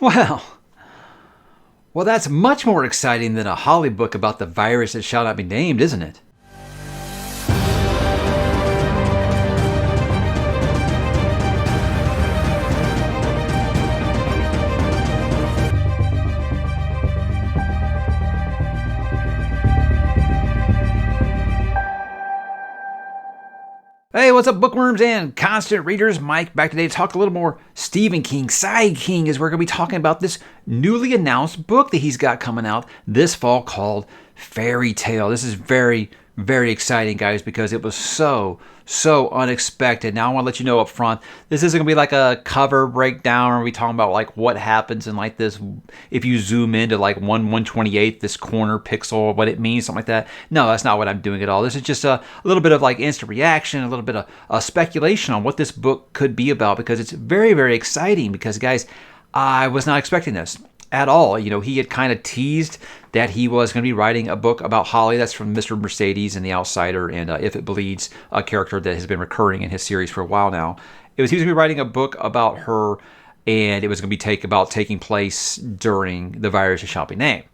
Well, well, that's much more exciting than a Holly book about the virus that shall not be named, isn't it? Hey, what's up, bookworms and constant readers? Mike back today to talk a little more Stephen King. Side King, as we're going to be talking about this newly announced book that he's got coming out this fall called Fairy Tale. This is very, very exciting, guys, because it was so unexpected. Now I want to let you know up front, this isn't going to be like a cover breakdown or we talking about like what happens in like this, if you zoom into like 1/128th, this corner pixel, what it means, something like that. No, that's not what I'm doing at all. This is just a little bit of like instant reaction, a little bit of speculation on what this book could be about, because it's very, very exciting because, guys, I was not expecting this at all. You know, he had kind of teased that he was going to be writing a book about Holly. That's from Mr. Mercedes and The Outsider and If It Bleeds, a character that has been recurring in his series for a while now. He was going to be writing a book about her, and it was going to be taking place during the virus that shall be named.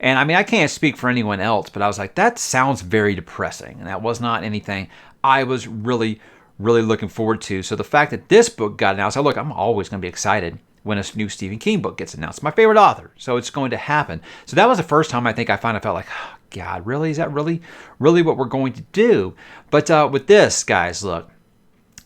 And I mean, I can't speak for anyone else, but I was like, that sounds very depressing. And that was not anything I was really looking forward to. So the fact that this book got announced, look, I'm always going to be excited when a new Stephen King book gets announced. My favorite author, so it's going to happen. So that was the first time I think I felt like, oh, God, really? Is that really what we're going to do? But with this, guys, look,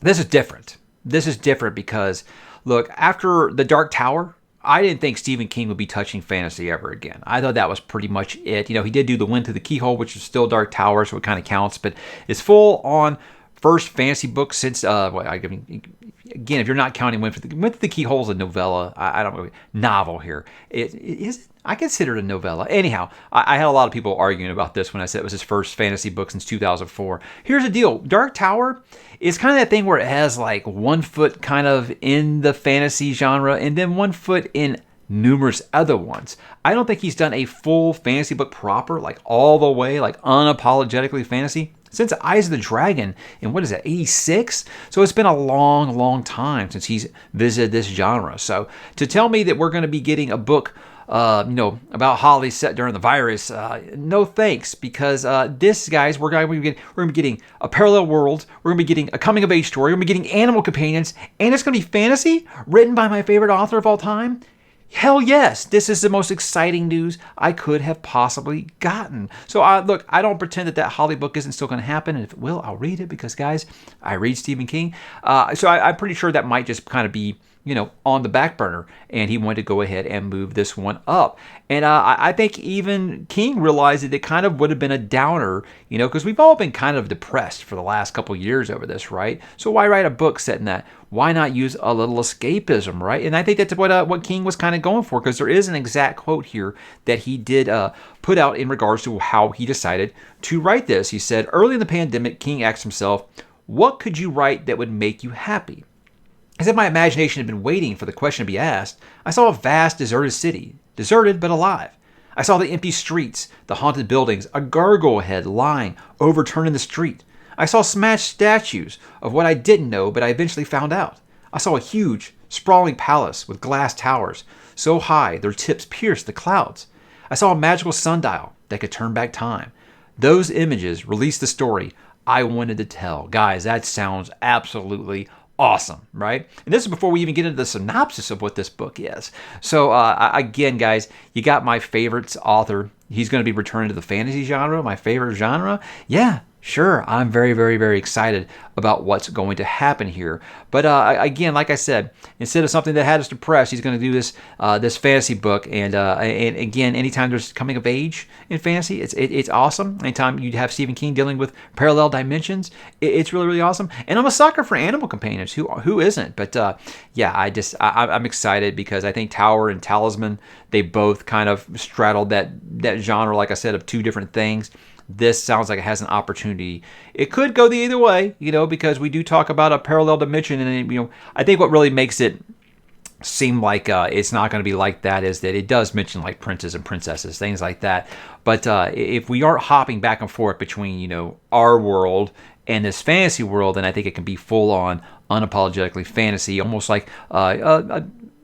this is different. This is different because, look, after The Dark Tower, I didn't think Stephen King would be touching fantasy ever again. I thought that was pretty much it. You know, he did do The Wind Through the Keyhole, which is still Dark Tower, so it kind of counts, but it's full on first fantasy book since, again, if you're not counting Wind Through the Keyhole is a novella. I don't know, novel here. I consider it a novella. Anyhow, I had a lot of people arguing about this when I said it was his first fantasy book since 2004. Here's the deal. Dark Tower is kind of that thing where it has like 1 foot kind of in the fantasy genre and then 1 foot in numerous other ones. I don't think he's done a full fantasy book proper, like all the way, like unapologetically fantasy, since Eyes of the Dragon in, what is that, 86? So it's been a long time since he's visited this genre. So to tell me that we're going to be getting a book about Holly set during the virus, no thanks, because this, guys, we're going to be getting a parallel world, we're going to be getting a coming of age story, we're going to be getting animal companions, and it's going to be fantasy written by my favorite author of all time. Hell yes, this is the most exciting news I could have possibly gotten. So look, I don't pretend that Holly book isn't still going to happen, and if it will, I'll read it because, guys, I read Stephen King. So I'm pretty sure that might just kind of be, on the back burner, and he wanted to go ahead and move this one up. And I think even King realized that it kind of would have been a downer, because we've all been kind of depressed for the last couple years over this, right? So why write a book set in that? Why not use a little escapism, right? And I think that's what King was kind of going for, because there is an exact quote here that he did put out in regards to how he decided to write this. He said, early in the pandemic, King asked himself, what could you write that would make you happy? As if my imagination had been waiting for the question to be asked, I saw a vast deserted city, deserted but alive. I saw the empty streets, the haunted buildings, a gargoyle head lying overturned in the street. I saw smashed statues of what I didn't know, but I eventually found out. I saw a huge, sprawling palace with glass towers, so high their tips pierced the clouds. I saw a magical sundial that could turn back time. Those images released the story I wanted to tell. Guys, that sounds absolutely awesome, right? And this is before we even get into the synopsis of what this book is. So again, guys, you got my favorite author. He's going to be returning to the fantasy genre, my favorite genre. Yeah, sure, I'm very excited about what's going to happen here. But again, like I said, instead of something that had us depressed, he's going to do this fantasy book. And again, anytime there's coming of age in fantasy, it's awesome. Anytime you have Stephen King dealing with parallel dimensions, it's really awesome. And I'm a sucker for animal companions. Who isn't? But I'm excited because I think Tower and Talisman, they both kind of straddled that genre, like I said, of two different things. This sounds like it has an opportunity. It could go the either way, because we do talk about a parallel dimension, and I think what really makes it seem like it's not going to be like that is that it does mention like princes and princesses, things like that. But if we aren't hopping back and forth between our world and this fantasy world, then I think it can be full on unapologetically fantasy, almost like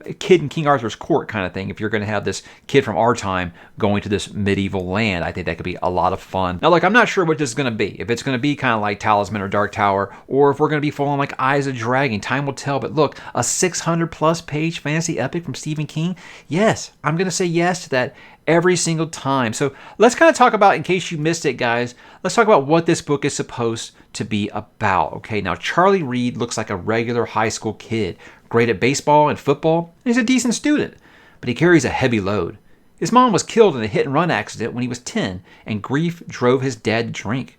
a kid in King Arthur's court kind of thing. If you're going to have this kid from our time going to this medieval land, I think that could be a lot of fun. Now, look, I'm not sure what this is going to be. If it's going to be kind of like Talisman or Dark Tower, or if we're going to be full on like Eyes of Dragon. Time will tell. But look, a 600+ page fantasy epic from Stephen King. Yes, I'm going to say yes to that every single time. So let's kind of talk about, in case you missed it, guys, let's talk about what this book is supposed to be about. Okay, now Charlie Reed looks like a regular high school kid, great at baseball and football, and he's a decent student, but he carries a heavy load. His mom was killed in a hit-and-run accident when he was 10, and grief drove his dad to drink.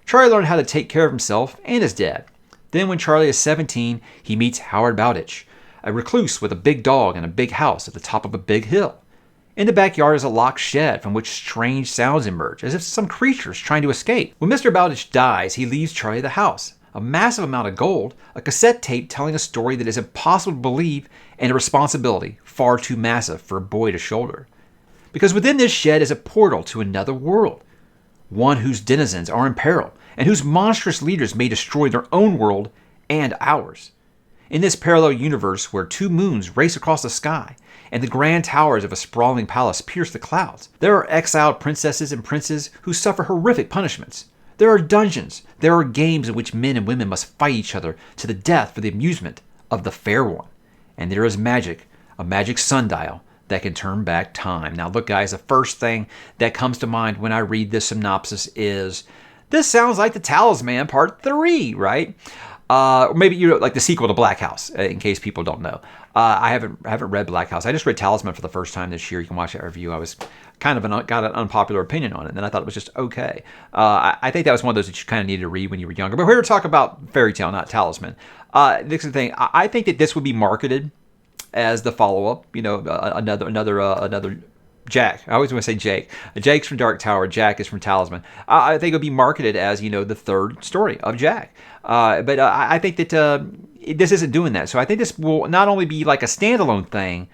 Charlie learned how to take care of himself and his dad. Then when Charlie is 17, he meets Howard Bowditch, a recluse with a big dog and a big house at the top of a big hill. In the backyard is a locked shed from which strange sounds emerge, as if some creature is trying to escape. When Mr. Bowditch dies, he leaves Charlie the house, a massive amount of gold, a cassette tape telling a story that is impossible to believe, and a responsibility far too massive for a boy to shoulder. Because within this shed is a portal to another world, one whose denizens are in peril, and whose monstrous leaders may destroy their own world and ours. In this parallel universe where two moons race across the sky, and the grand towers of a sprawling palace pierce the clouds, there are exiled princesses and princes who suffer horrific punishments. There are dungeons. There are games in which men and women must fight each other to the death for the amusement of the fair one. And there is magic, a magic sundial that can turn back time. Now look, guys, the first thing that comes to mind when I read this synopsis is, this sounds like the Talisman Part 3, right? Or maybe like the sequel to Black House, in case people don't know. I haven't read Black House. I just read Talisman for the first time this year. You can watch that review. I was kind of got an unpopular opinion on it, and then I thought it was just okay. I think that was one of those that you kind of needed to read when you were younger. But we're here to talk about Fairy Tale, not Talisman. This is the thing. I think that this would be marketed as the follow-up. You know, another Jack. I always want to say Jake. Jake's from Dark Tower. Jack is from Talisman. I think it would be marketed as, you know, the third story of Jack. But I think that this isn't doing that. So I think this will not only be like a standalone thing,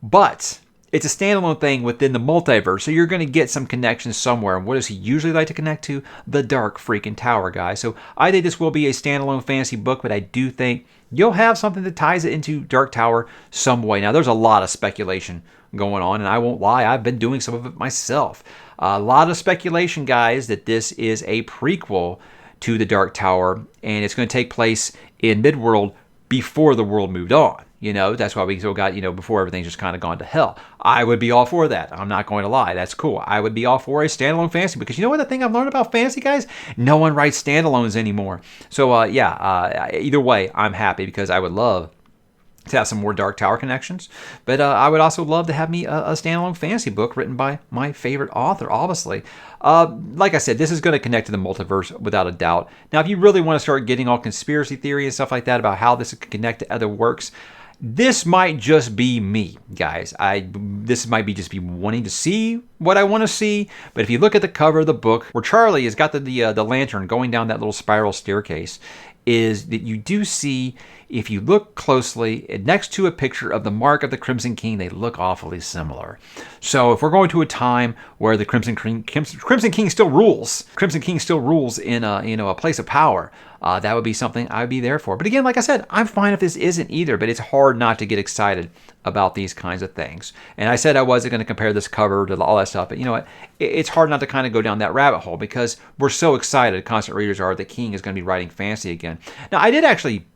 but it's a standalone thing within the multiverse. So you're going to get some connections somewhere. And what does he usually like to connect to? The Dark freaking Tower, guys. So I think this will be a standalone fantasy book, but I do think you'll have something that ties it into Dark Tower some way. Now, there's a lot of speculation going on, and I won't lie, I've been doing some of it myself. A lot of speculation, guys, that this is a prequel to the Dark Tower, and it's going to take place in Midworld before the world moved on. You know, that's why we still got, you know, before everything's just kind of gone to hell. I would be all for that. I'm not going to lie. That's cool. I would be all for a standalone fantasy, because you know what the thing I've learned about fantasy, guys? No one writes standalones anymore. So, either way, I'm happy, because I would love to have some more Dark Tower connections. But I would also love to have me a standalone fantasy book written by my favorite author, obviously. Like I said, this is going to connect to the multiverse without a doubt. Now, if you really want to start getting all conspiracy theory and stuff like that about how this could connect to other works, this might just be me, guys. This might be just be wanting to see what I want to see. But if you look at the cover of the book, where Charlie has got the lantern going down that little spiral staircase, is that you do see, if you look closely, next to a picture of the mark of the Crimson King, they look awfully similar. So if we're going to a time where the Crimson King still rules, Crimson King still rules in a place of power, that would be something I would be there for. But again, like I said, I'm fine if this isn't either, but it's hard not to get excited about these kinds of things. And I said I wasn't going to compare this cover to all that stuff, but you know what? It's hard not to kind of go down that rabbit hole, because we're so excited, constant readers are, that King is going to be writing fantasy again. Now, I did actually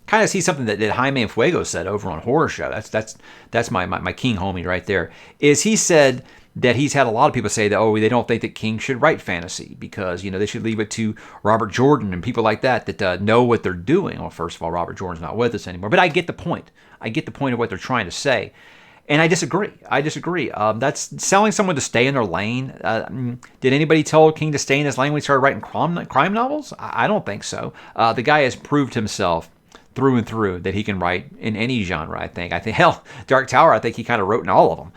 kind of see something that Jaime Fuego said over on Horror Show. That's my King homie right there. Is he said that he's had a lot of people say that, they don't think that King should write fantasy, because, you know, they should leave it to Robert Jordan and people like that know what they're doing. Well, first of all, Robert Jordan's not with us anymore, but I get the point. I get the point of what they're trying to say. And I disagree. That's selling someone to stay in their lane. Did anybody tell King to stay in his lane when he started writing crime novels? I don't think so. The guy has proved himself through and through that he can write in any genre, I think. Hell, Dark Tower, I think he kind of wrote in all of them.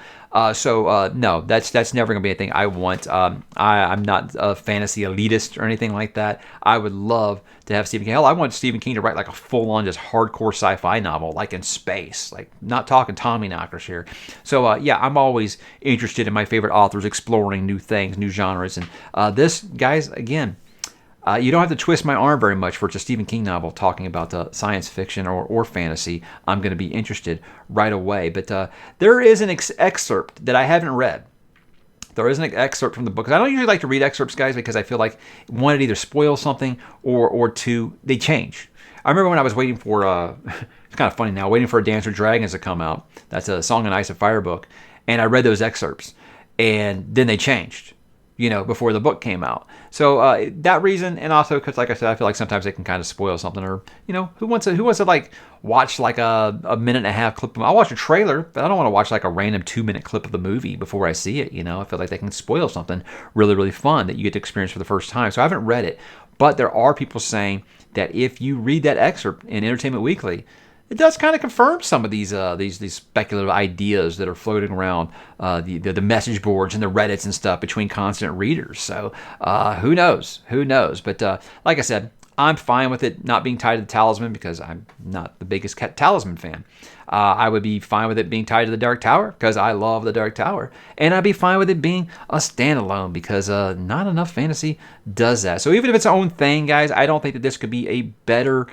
No, that's never going to be anything I want. I'm not a fantasy elitist or anything like that. I would love to have Stephen King. Hell, I want Stephen King to write like a full-on, just hardcore sci-fi novel, like in space. Like, not talking Tommyknockers here. So, I'm always interested in my favorite authors exploring new things, new genres. And this, guys, again, You don't have to twist my arm very much for it's a Stephen King novel talking about science fiction or fantasy. I'm going to be interested right away. But there is an excerpt that I haven't read. There is an excerpt from the book. I don't usually like to read excerpts, guys, because I feel like, one, it either spoils something, or two, they change. I remember when I was waiting for, it's kind of funny now, waiting for A Dance with Dragons to come out. That's a Song and Ice and Fire book. And I read those excerpts. And then they changed, before the book came out. So that reason, and also because, like I said, I feel like sometimes they can kind of spoil something, or who wants to like watch like a minute and a half clip. I'll watch a trailer, but I don't want to watch like a random 2-minute clip of the movie before I see it. I feel like they can spoil something really, really fun that you get to experience for the first time. So I haven't read it, but there are people saying that if you read that excerpt in Entertainment Weekly, it does kind of confirm some of these speculative ideas that are floating around the message boards and the Reddits and stuff between constant readers. So who knows? Who knows? But like I said, I'm fine with it not being tied to the Talisman because I'm not the biggest Talisman fan. I would be fine with it being tied to the Dark Tower because I love the Dark Tower. And I'd be fine with it being a standalone because not enough fantasy does that. So even if it's its own thing, guys, I don't think that this could be a better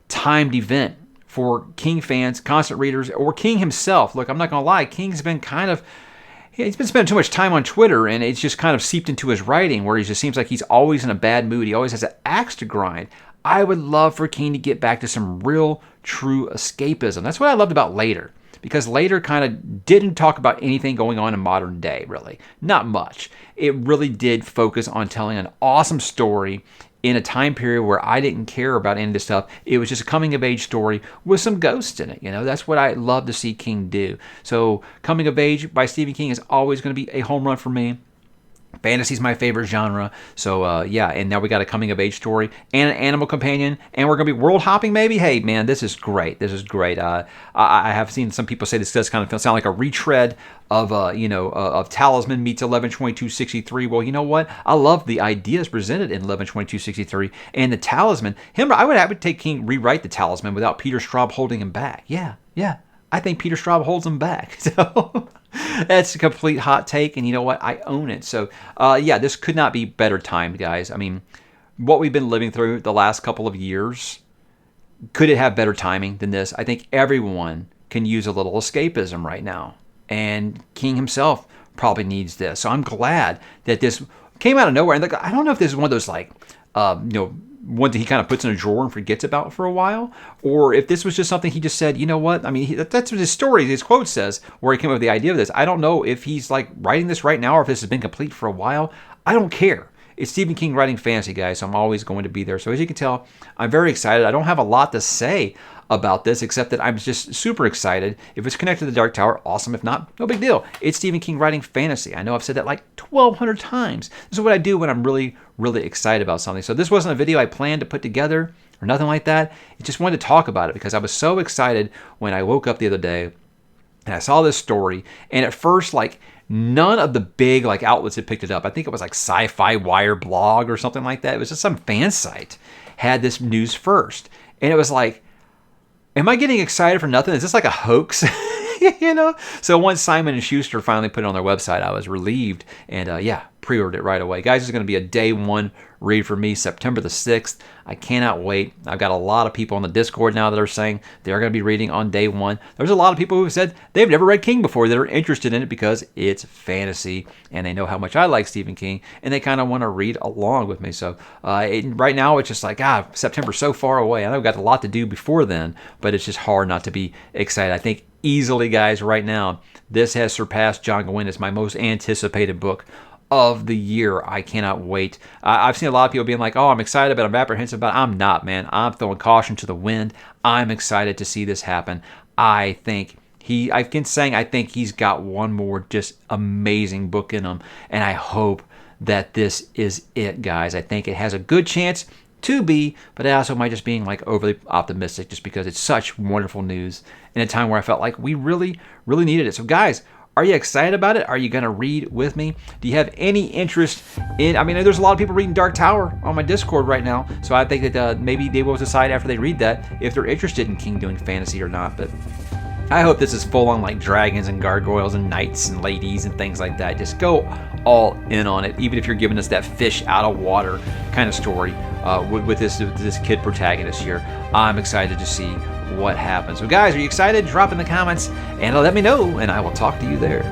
timed event for King fans, constant readers, or King himself. Look, I'm not going to lie, King's been he's been spending too much time on Twitter, and it's just kind of seeped into his writing, where he just seems like he's always in a bad mood. He always has an axe to grind. I would love for King to get back to some real, true escapism. That's what I loved about Later, because Later kind of didn't talk about anything going on in modern day, really. Not much. It really did focus on telling an awesome story in a time period where I didn't care about any of this stuff. It was just a coming-of-age story with some ghosts in it. That's what I love to see King do. So Coming of Age by Stephen King is always going to be a home run for me. Fantasy's my favorite genre. So, yeah, and now we got a coming-of-age story and an animal companion, and we're going to be world hopping maybe? Hey, man, this is great. This is great. I have seen some people say this does kind of sound like a retread of of Talisman meets 11/22/63. Well, you know what? I love the ideas presented in 11/22/63 and the Talisman. I would take King rewrite the Talisman without Peter Straub holding him back. Yeah. I think Peter Straub holds him back. So that's a complete hot take, and you know what? I own it. So yeah, this could not be better timed, guys. I mean, what we've been living through the last couple of years, could it have better timing than this? I think everyone can use a little escapism right now. And King himself probably needs this. So I'm glad that this came out of nowhere. And I don't know if this is one of those one that he kind of puts in a drawer and forgets about for a while, or if this was just something he just said, you know what? I mean, that's what his story, his quote says, where he came up with the idea of this. I don't know if he's like writing this right now or if this has been complete for a while. I don't care. It's Stephen King writing fantasy, guys, so I'm always going to be there. So as you can tell, I'm very excited. I don't have a lot to say about this, except that I'm just super excited. If it's connected to the Dark Tower, awesome. If not, no big deal. It's Stephen King writing fantasy. I know I've said that like 1,200 times. This is what I do when I'm really, really excited about something. So this wasn't a video I planned to put together or nothing like that. I just wanted to talk about it because I was so excited when I woke up the other day and I saw this story. And at first, none of the big outlets had picked it up. I think it was like Sci-Fi Wire blog or something like that. It was just some fan site had this news first. And it was like, am I getting excited for nothing? Is this like a hoax? So once Simon & Schuster finally put it on their website, I was relieved and pre-ordered it right away. Guys, it's going to be a day one read for me, September the 6th. I cannot wait. I've got a lot of people on the Discord now that are saying they're going to be reading on day one. There's a lot of people who have said they've never read King before that are interested in it because it's fantasy and they know how much I like Stephen King and they kind of want to read along with me. So right now it's just like, September's so far away. I know I've got a lot to do before then, but it's just hard not to be excited. I think easily, guys, right now, this has surpassed John Gwynne as my most anticipated book of the year. I cannot wait. I've seen a lot of people being like, oh, I'm excited, but I'm apprehensive about it. I'm not, man. I'm throwing caution to the wind. I'm excited to see this happen. I think he's got one more just amazing book in him, and I hope that this is it, guys. I think it has a good chance to be, but I also might just being overly optimistic just because it's such wonderful news in a time where I felt like we really, really needed it. So guys, are you excited about it? Are you going to read with me? Do you have any interest in, there's a lot of people reading Dark Tower on my Discord right now, so I think that maybe they will decide after they read that if they're interested in King doing fantasy or not, but I hope this is full on dragons and gargoyles and knights and ladies and things like that. Just go all in on it, even if you're giving us that fish out of water kind of story. with this kid protagonist here. I'm excited to see what happens. So guys, are you excited? Drop in the comments and let me know, and I will talk to you there.